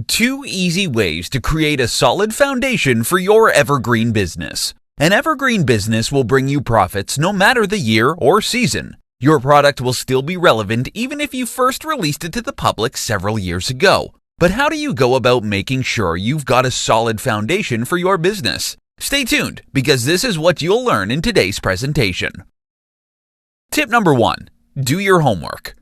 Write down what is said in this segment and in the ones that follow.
2 easy ways to create a solid foundation for your evergreen business. An evergreen business will bring you profits no matter the year or season. Your product will still be relevant even if you first released it to the public several years ago. But how do you go about making sure you've got a solid foundation for your business? Stay tuned, because this is what you'll learn in today's presentation. Tip number 1. Do your homework.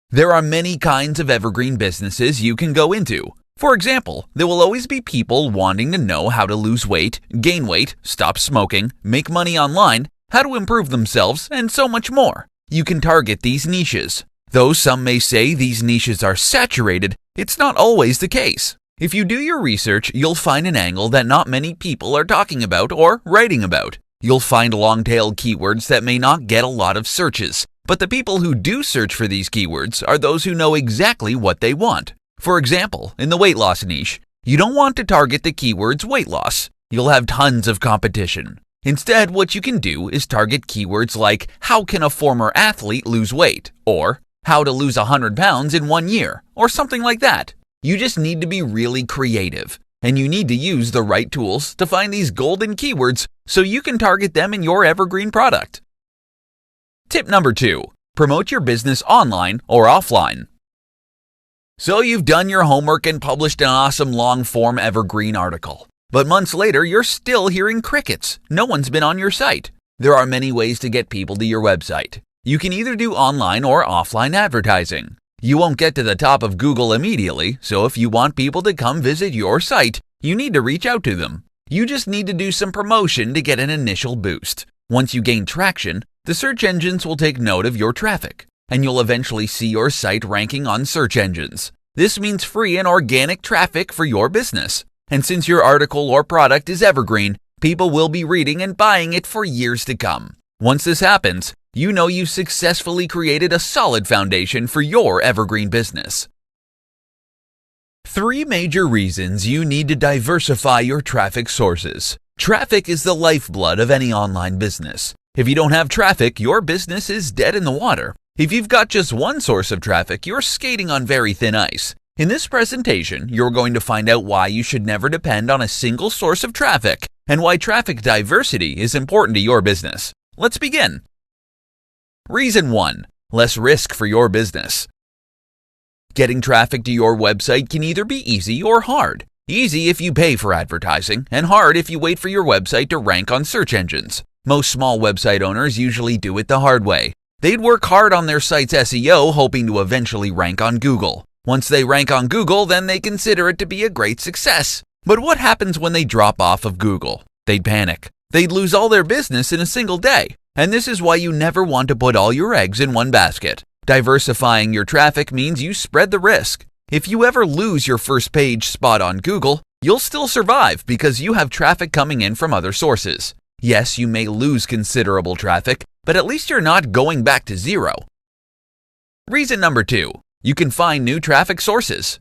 There are many kinds of evergreen businesses you can go into. For example, there will always be people wanting to know how to lose weight, gain weight, stop smoking, make money online, how to improve themselves, and so much more. You can target these niches. Though some may say these niches are saturated, it's not always the case. If you do your research, you'll find an angle that not many people are talking about or writing about. You'll find long-tailed keywords that may not get a lot of searches, but the people who do search for these keywords are those who know exactly what they want. For example, in the weight loss niche, you don't want to target the keywords weight loss. You'll have tons of competition. Instead, what you can do is target keywords like how can a former athlete lose weight, or how to lose 100 pounds in 1 year, or something like that. You just need to be really creative, and you need to use the right tools to find these golden keywords so you can target them in your evergreen product. Tip number 2. Promote your business online or offline. So you've done your homework and published an awesome long-form evergreen article. But months later, you're still hearing crickets. No one's been on your site. There are many ways to get people to your website. You can either do online or offline advertising. You won't get to the top of Google immediately, so if you want people to come visit your site, you need to reach out to them. You just need to do some promotion to get an initial boost. Once you gain traction, the search engines will take note of your traffic, and you'll eventually see your site ranking on search engines. This means free and organic traffic for your business. And since your article or product is evergreen, people will be reading and buying it for years to come. Once this happens, you know you've successfully created a solid foundation for your evergreen business. 3 major reasons you need to diversify your traffic sources. Traffic is the lifeblood of any online business. If you don't have traffic, your business is dead in the water. If you've got just one source of traffic, you're skating on very thin ice. In this presentation, you're going to find out why you should never depend on a single source of traffic and why traffic diversity is important to your business. Let's begin. Reason 1. Less risk for your business. Getting traffic to your website can either be easy or hard. Easy if you pay for advertising, and hard if you wait for your website to rank on search engines. Most small website owners usually do it the hard way. They'd work hard on their site's SEO, hoping to eventually rank on Google. Once they rank on Google, then they consider it to be a great success. But what happens when they drop off of Google? They'd panic. They'd lose all their business in a single day. And this is why you never want to put all your eggs in one basket. Diversifying your traffic means you spread the risk. If you ever lose your first page spot on Google, you'll still survive because you have traffic coming in from other sources. Yes, you may lose considerable traffic, but at least you're not going back to zero. Reason number 2. You can find new traffic sources.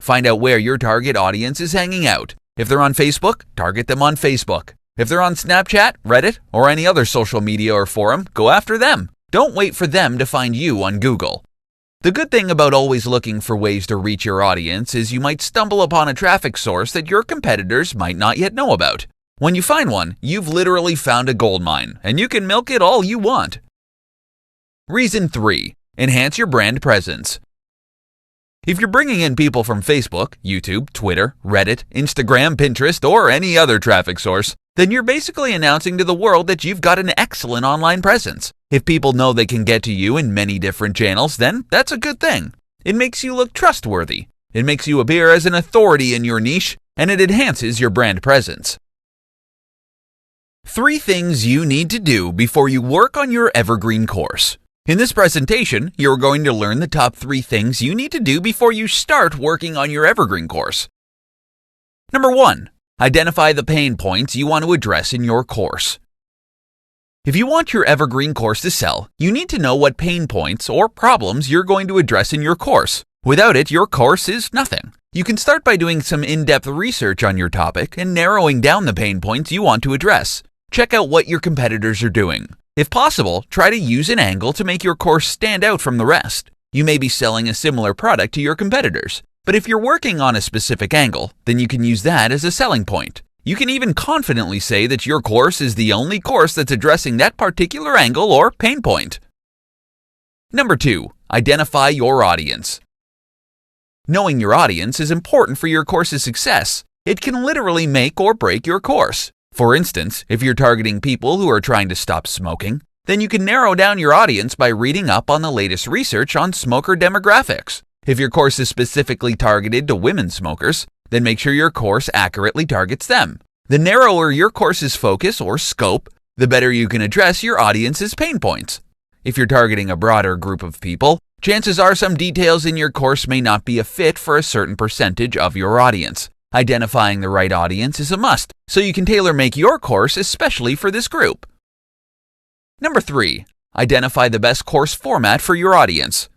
Find out where your target audience is hanging out. If they're on Facebook, target them on Facebook. If they're on Snapchat, Reddit, or any other social media or forum, go after them. Don't wait for them to find you on Google. The good thing about always looking for ways to reach your audience is you might stumble upon a traffic source that your competitors might not yet know about. When you find one, you've literally found a gold mine, and you can milk it all you want. Reason 3. Enhance your brand presence. If you're bringing in people from Facebook, YouTube, Twitter, Reddit, Instagram, Pinterest, or any other traffic source, then you're basically announcing to the world that you've got an excellent online presence. If people know they can get to you in many different channels, then that's a good thing. It makes you look trustworthy. It makes you appear as an authority in your niche, and it enhances your brand presence. 3 things you need to do before you work on your evergreen course. In this presentation, you're going to learn the top 3 things you need to do before you start working on your evergreen course. Number 1. Identify the pain points you want to address in your course. If you want your evergreen course to sell, you need to know what pain points or problems you're going to address in your course. Without it, your course is nothing. You can start by doing some in-depth research on your topic and narrowing down the pain points you want to address. Check out what your competitors are doing. If possible, try to use an angle to make your course stand out from the rest. You may be selling a similar product to your competitors. But if you're working on a specific angle, then you can use that as a selling point. You can even confidently say that your course is the only course that's addressing that particular angle or pain point. Number 2, identify your audience. Knowing your audience is important for your course's success. It can literally make or break your course. For instance, if you're targeting people who are trying to stop smoking, then you can narrow down your audience by reading up on the latest research on smoker demographics. If your course is specifically targeted to women smokers, then make sure your course accurately targets them. The narrower your course's focus or scope, the better you can address your audience's pain points. If you're targeting a broader group of people, chances are some details in your course may not be a fit for a certain percentage of your audience. Identifying the right audience is a must, so you can tailor-make your course especially for this group. Number 3, identify the best course format for your audience.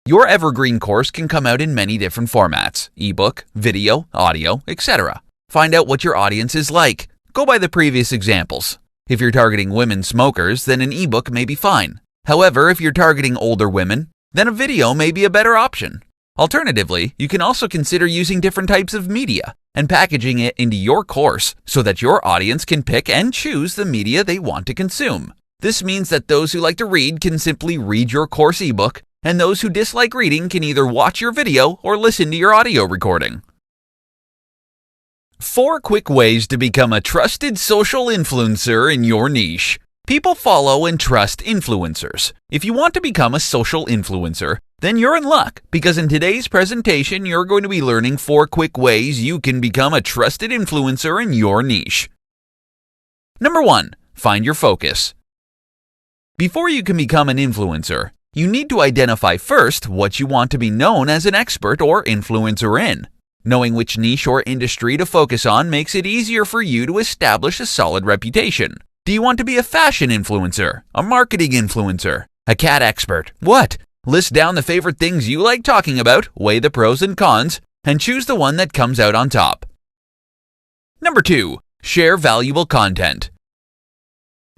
Your Evergreen course can come out in many different formats: ebook, video, audio, etc. Find out what your audience is like. Go by the previous examples. If you're targeting women smokers, then an ebook may be fine. However, if you're targeting older women, then a video may be a better option. Alternatively, you can also consider using different types of media and packaging it into your course so that your audience can pick and choose the media they want to consume. This means that those who like to read can simply read your course ebook, and those who dislike reading can either watch your video or listen to your audio recording. 4 quick ways to become a trusted social influencer in your niche. People follow and trust influencers. If you want to become a social influencer, then you're in luck, because in today's presentation, you're going to be learning 4 quick ways you can become a trusted influencer in your niche. Number 1, find your focus. Before you can become an influencer, you need to identify first what you want to be known as an expert or influencer in. Knowing which niche or industry to focus on makes it easier for you to establish a solid reputation. Do you want to be a fashion influencer, a marketing influencer, a cat expert? What? List down the favorite things you like talking about, weigh the pros and cons, and choose the one that comes out on top. Number 2, share valuable content.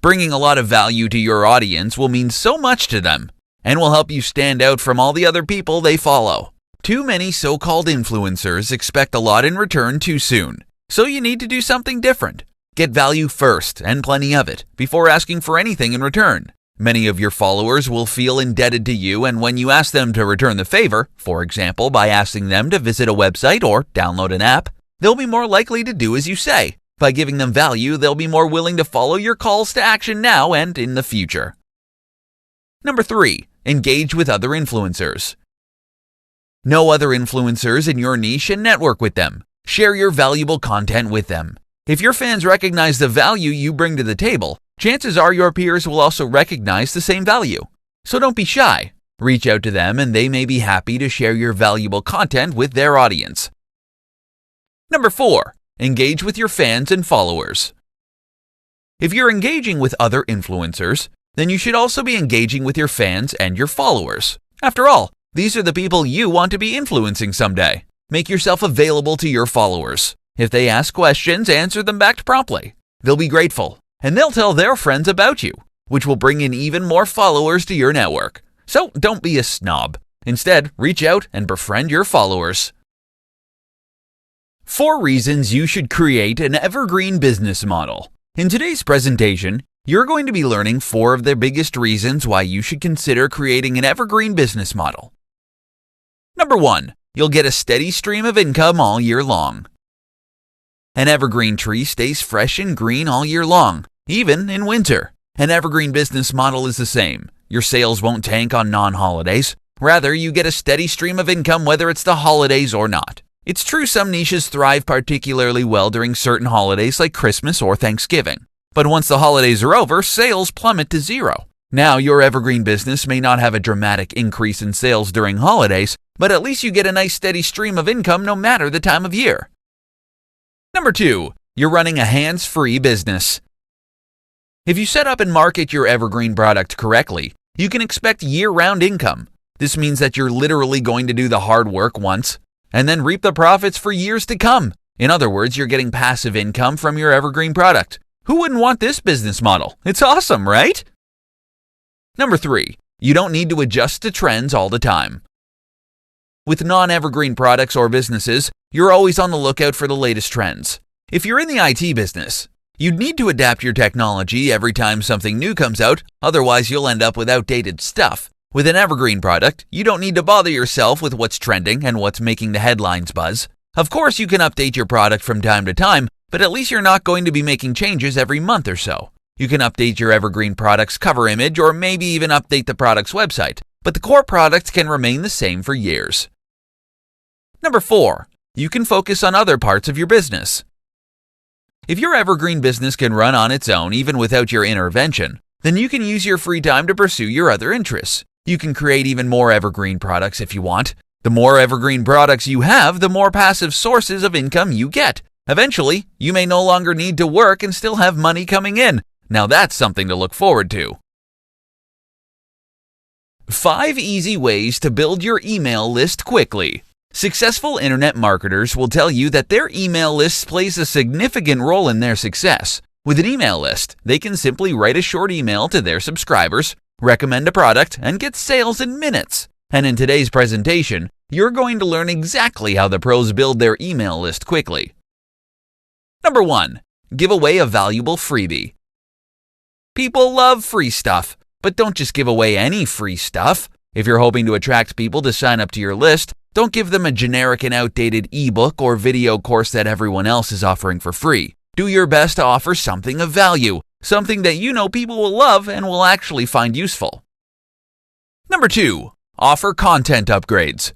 Bringing a lot of value to your audience will mean so much to them and will help you stand out from all the other people they follow. Too many so-called influencers expect a lot in return too soon, so you need to do something different. Get value first, and plenty of it, before asking for anything in return. Many of your followers will feel indebted to you, and when you ask them to return the favor, for example by asking them to visit a website or download an app, they'll be more likely to do as you say. By giving them value, they'll be more willing to follow your calls to action now and in the future. Number 3, engage with other influencers. Know other influencers in your niche and network with them. Share your valuable content with them. If your fans recognize the value you bring to the table, chances are your peers will also recognize the same value. So don't be shy. Reach out to them and they may be happy to share your valuable content with their audience. Number 4, engage with your fans and followers. If you're engaging with other influencers, then you should also be engaging with your fans and your followers. After all, these are the people you want to be influencing someday. Make yourself available to your followers. If they ask questions, answer them back promptly. They'll be grateful, and they'll tell their friends about you, which will bring in even more followers to your network. So don't be a snob. Instead, reach out and befriend your followers. 4 reasons you should create an evergreen business model. In today's presentation, you're going to be learning 4 of the biggest reasons why you should consider creating an evergreen business model. Number 1, you'll get a steady stream of income all year long. An evergreen tree stays fresh and green all year long, even in winter. An evergreen business model is the same. Your sales won't tank on non-holidays. Rather, you get a steady stream of income whether it's the holidays or not. It's true some niches thrive particularly well during certain holidays like Christmas or Thanksgiving. But once the holidays are over, sales plummet to zero. Now, your evergreen business may not have a dramatic increase in sales during holidays, but at least you get a nice steady stream of income no matter the time of year. Number 2, you're running a hands-free business. If you set up and market your evergreen product correctly, you can expect year-round income. This means that you're literally going to do the hard work once and then reap the profits for years to come. In other words, you're getting passive income from your evergreen product. Who wouldn't want this business model? It's awesome, right? Number 3, you don't need to adjust to trends all the time. With non-evergreen products or businesses, you're always on the lookout for the latest trends. If you're in the IT business, you'd need to adapt your technology every time something new comes out, otherwise you'll end up with outdated stuff. With an evergreen product, you don't need to bother yourself with what's trending and what's making the headlines buzz. Of course, you can update your product from time to time, but at least you're not going to be making changes every month or so. You can update your evergreen product's cover image or maybe even update the product's website, but the core product can remain the same for years. Number 4. You can focus on other parts of your business. If your evergreen business can run on its own even without your intervention, then you can use your free time to pursue your other interests. You can create even more evergreen products if you want. The more evergreen products you have, the more passive sources of income you get. Eventually, you may no longer need to work and still have money coming in. Now that's something to look forward to. 5 easy ways to build your email list quickly. Successful internet marketers will tell you that their email list plays a significant role in their success. With an email list, they can simply write a short email to their subscribers, recommend a product, and get sales in minutes. And in today's presentation, you're going to learn exactly how the pros build their email list quickly. Number 1. Give away a valuable freebie. People love free stuff, but don't just give away any free stuff. If you're hoping to attract people to sign up to your list, don't give them a generic and outdated ebook or video course that everyone else is offering for free. Do your best to offer something of value, something that you know people will love and will actually find useful. Number 2. Offer content upgrades.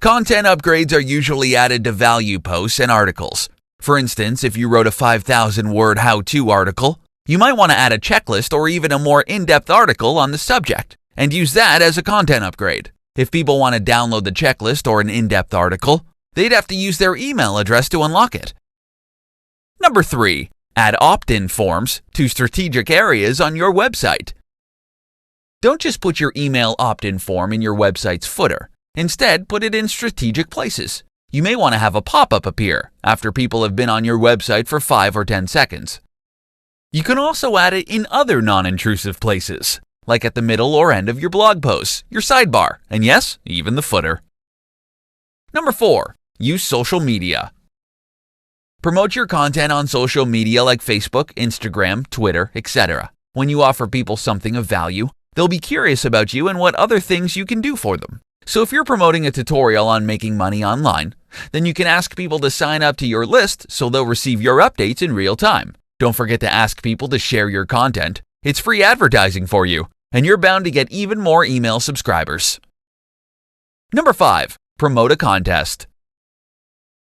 Content upgrades are usually added to value posts and articles. For instance, if you wrote a 5,000-word how-to article, you might want to add a checklist or even a more in-depth article on the subject, and use that as a content upgrade. If people want to download the checklist or an in-depth article, they'd have to use their email address to unlock it. Number 3. Add opt-in forms to strategic areas on your website. Don't just put your email opt-in form in your website's footer. Instead, put it in strategic places. You may want to have a pop-up appear after people have been on your website for 5 or 10 seconds. You can also add it in other non-intrusive places, like at the middle or end of your blog posts, your sidebar, and yes, even the footer. Number 4. Use social media. Promote your content on social media like Facebook, Instagram, Twitter, etc. When you offer people something of value, they'll be curious about you and what other things you can do for them. So if you're promoting a tutorial on making money online, then you can ask people to sign up to your list so they'll receive your updates in real time. Don't forget to ask people to share your content. It's free advertising for you, and you're bound to get even more email subscribers. Number 5. Promote a contest.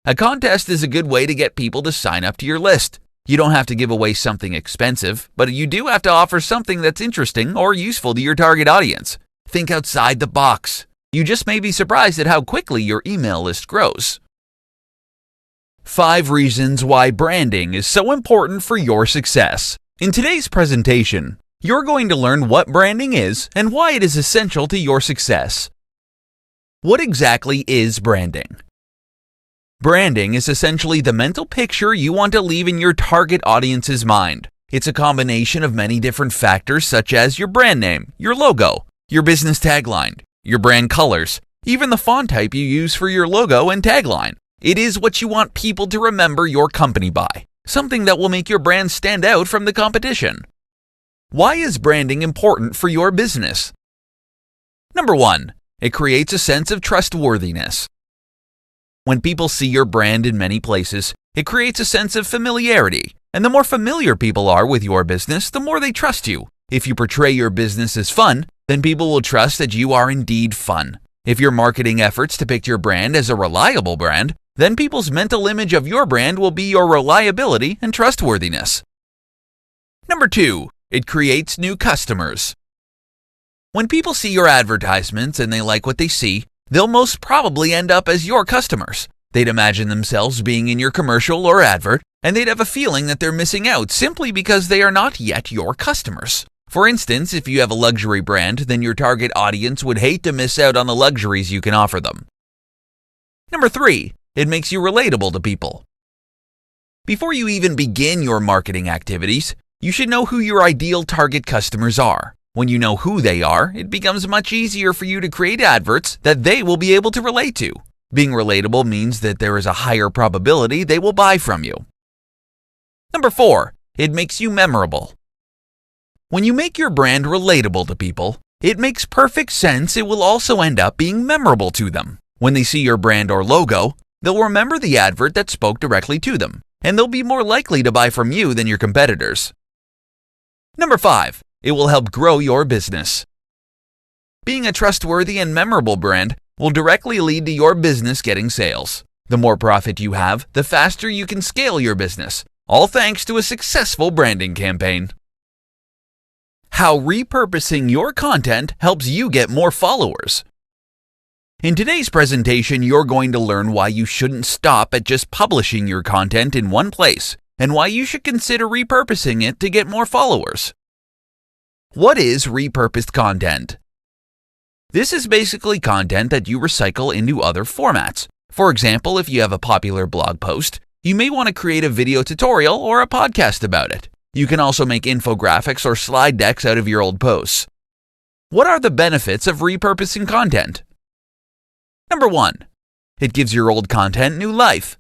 A contest is a good way to get people to sign up to your list. You don't have to give away something expensive, but you do have to offer something that's interesting or useful to your target audience. Think outside the box. You just may be surprised at how quickly your email list grows. 5 reasons why branding is so important for your success. In today's presentation, you're going to learn what branding is and why it is essential to your success. What exactly is branding? Branding is essentially the mental picture you want to leave in your target audience's mind. It's a combination of many different factors such as your brand name, your logo, your business tagline, your brand colors, even the font type you use for your logo and tagline. It is what you want people to remember your company by, something that will make your brand stand out from the competition. Why is branding important for your business? Number 1. It creates a sense of trustworthiness. When people see your brand in many places, it creates a sense of familiarity. And the more familiar people are with your business, the more they trust you. If you portray your business as fun, then people will trust that you are indeed fun. If your marketing efforts depict your brand as a reliable brand, then people's mental image of your brand will be your reliability and trustworthiness. Number 2. It creates new customers. When people see your advertisements and they like what they see, they'll most probably end up as your customers. They'd imagine themselves being in your commercial or advert, and they'd have a feeling that they're missing out simply because they are not yet your customers. For instance, if you have a luxury brand, then your target audience would hate to miss out on the luxuries you can offer them. Number 3. It makes you relatable to people. Before you even begin your marketing activities, you should know who your ideal target customers are. When you know who they are, it becomes much easier for you to create adverts that they will be able to relate to. Being relatable means that there is a higher probability they will buy from you. Number 4, it makes you memorable. When you make your brand relatable to people, it makes perfect sense it will also end up being memorable to them. When they see your brand or logo, they'll remember the advert that spoke directly to them, and they'll be more likely to buy from you than your competitors. Number 5, it will help grow your business. Being a trustworthy and memorable brand will directly lead to your business getting sales. The more profit you have, the faster you can scale your business, all thanks to a successful branding campaign. How repurposing your content helps you get more followers. In today's presentation, you're going to learn why you shouldn't stop at just publishing your content in one place, and why you should consider repurposing it to get more followers. What is repurposed content? This is basically content that you recycle into other formats. For example, if you have a popular blog post, you may want to create a video tutorial or a podcast about it. You can also make infographics or slide decks out of your old posts. What are the benefits of repurposing content? Number 1, it gives your old content new life.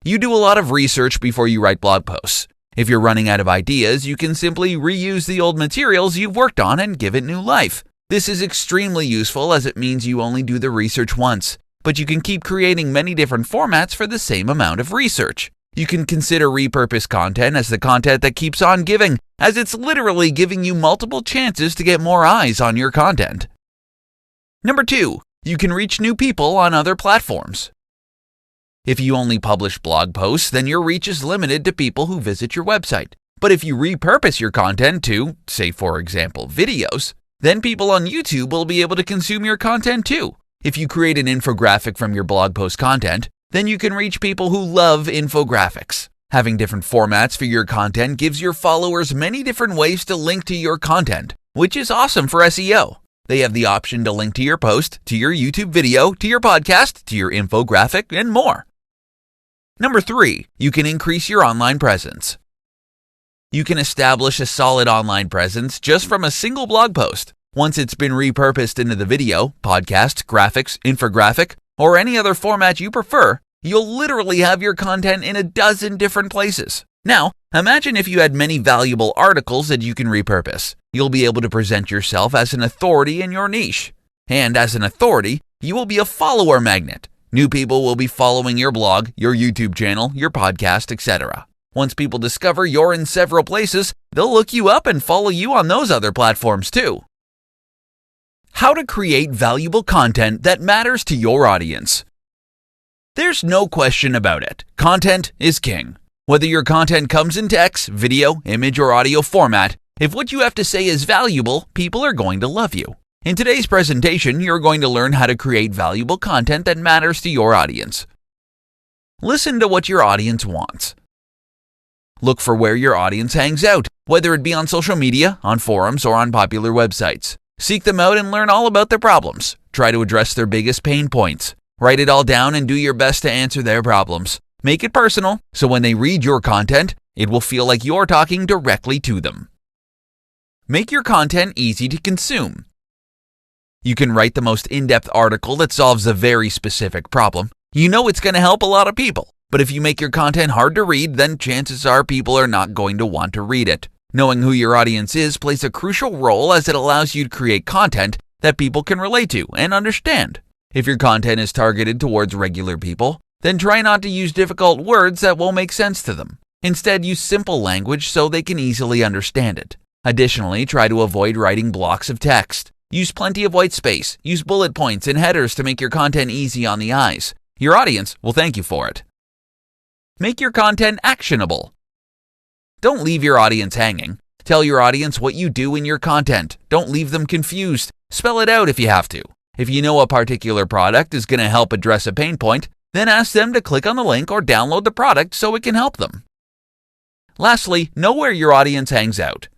You do a lot of research before you write blog posts. If you're running out of ideas, you can simply reuse the old materials you've worked on and give it new life. This is extremely useful as it means you only do the research once, but you can keep creating many different formats for the same amount of research. You can consider repurposed content as the content that keeps on giving, as it's literally giving you multiple chances to get more eyes on your content. Number 2, you can reach new people on other platforms. If you only publish blog posts, then your reach is limited to people who visit your website. But if you repurpose your content to, say for example, videos, then people on YouTube will be able to consume your content too. If you create an infographic from your blog post content, then you can reach people who love infographics. Having different formats for your content gives your followers many different ways to link to your content, which is awesome for SEO. They have the option to link to your post, to your YouTube video, to your podcast, to your infographic, and more. Number 3, you can increase your online presence. You can establish a solid online presence just from a single blog post. Once it's been repurposed into the video, podcast, graphics, infographic, or any other format you prefer, you'll literally have your content in a dozen different places. Now, imagine if you had many valuable articles that you can repurpose. You'll be able to present yourself as an authority in your niche. And as an authority, you will be a follower magnet. New people will be following your blog, your YouTube channel, your podcast, etc. Once people discover you're in several places, they'll look you up and follow you on those other platforms too. How to create valuable content that matters to your audience. There's no question about it. Content is king. Whether your content comes in text, video, image, or audio format, if what you have to say is valuable, people are going to love you. In today's presentation, you're going to learn how to create valuable content that matters to your audience. Listen to what your audience wants. Look for where your audience hangs out, whether it be on social media, on forums, or on popular websites. Seek them out and learn all about their problems. Try to address their biggest pain points. Write it all down and do your best to answer their problems. Make it personal, so when they read your content, it will feel like you're talking directly to them. Make your content easy to consume. You can write the most in-depth article that solves a very specific problem. You know it's going to help a lot of people. But if you make your content hard to read, then chances are people are not going to want to read it. Knowing who your audience is plays a crucial role as it allows you to create content that people can relate to and understand. If your content is targeted towards regular people, then try not to use difficult words that won't make sense to them. Instead, use simple language so they can easily understand it. Additionally, try to avoid writing blocks of text. Use plenty of white space. Use bullet points and headers to make your content easy on the eyes. Your audience will thank you for it. Make your content actionable. Don't leave your audience hanging. Tell your audience what you do in your content. Don't leave them confused. Spell it out if you have to. If you know a particular product is going to help address a pain point, then ask them to click on the link or download the product so it can help them. Lastly, know where your audience hangs out.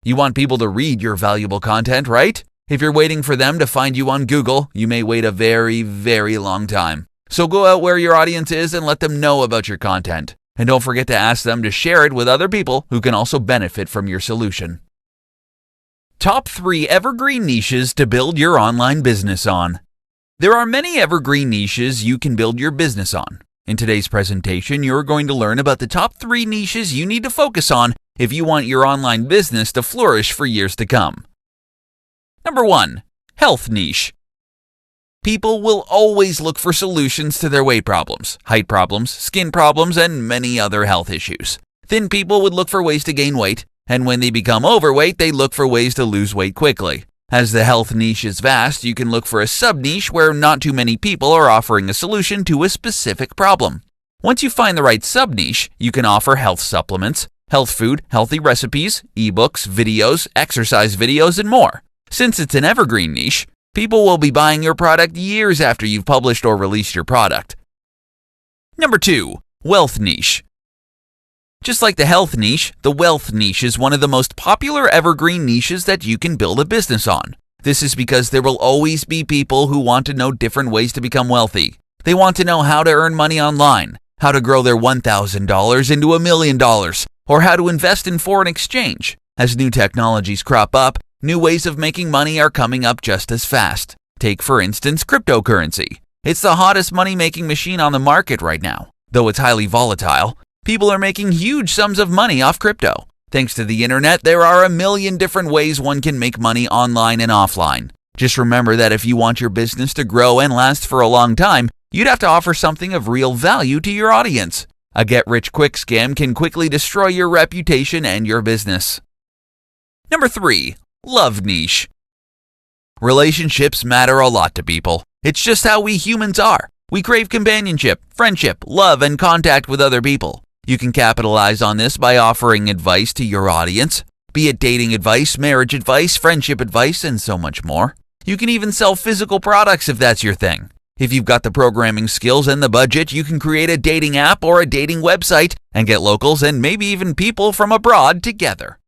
You want people to read your valuable content, right? If you're waiting for them to find you on Google, you may wait a very, very long time. So go out where your audience is and let them know about your content. And don't forget to ask them to share it with other people who can also benefit from your solution. Top 3 Evergreen Niches to Build Your Online Business On. There are many evergreen niches you can build your business on. In today's presentation, you're going to learn about the top 3 niches you need to focus on if you want your online business to flourish for years to come. Number 1. Health Niche. People will always look for solutions to their weight problems, height problems, skin problems, and many other health issues. Thin people would look for ways to gain weight, and when they become overweight, they look for ways to lose weight quickly. As the health niche is vast, you can look for a sub-niche where not too many people are offering a solution to a specific problem. Once you find the right sub-niche, you can offer health supplements, health food, healthy recipes, ebooks, videos, exercise videos, and more. Since it's an evergreen niche, people will be buying your product years after you've published or released your product. Number 2. Wealth Niche. Just like the health niche, the wealth niche is one of the most popular evergreen niches that you can build a business on. This is because there will always be people who want to know different ways to become wealthy. They want to know how to earn money online, how to grow their $1,000 into $1 million, or how to invest in foreign exchange. As new technologies crop up, new ways of making money are coming up just as fast. Take, for instance, cryptocurrency. It's the hottest money-making machine on the market right now. Though it's highly volatile, people are making huge sums of money off crypto. Thanks to the internet, there are a million different ways one can make money online and offline. Just remember that if you want your business to grow and last for a long time, you'd have to offer something of real value to your audience. A get-rich-quick scam can quickly destroy your reputation and your business. Number 3. Love Niche. Relationships matter a lot to people. It's just how we humans are. We crave companionship, friendship, love, and contact with other people. You can capitalize on this by offering advice to your audience, be it dating advice, marriage advice, friendship advice, and so much more. You can even sell physical products if that's your thing. If you've got the programming skills and the budget, you can create a dating app or a dating website and get locals and maybe even people from abroad together.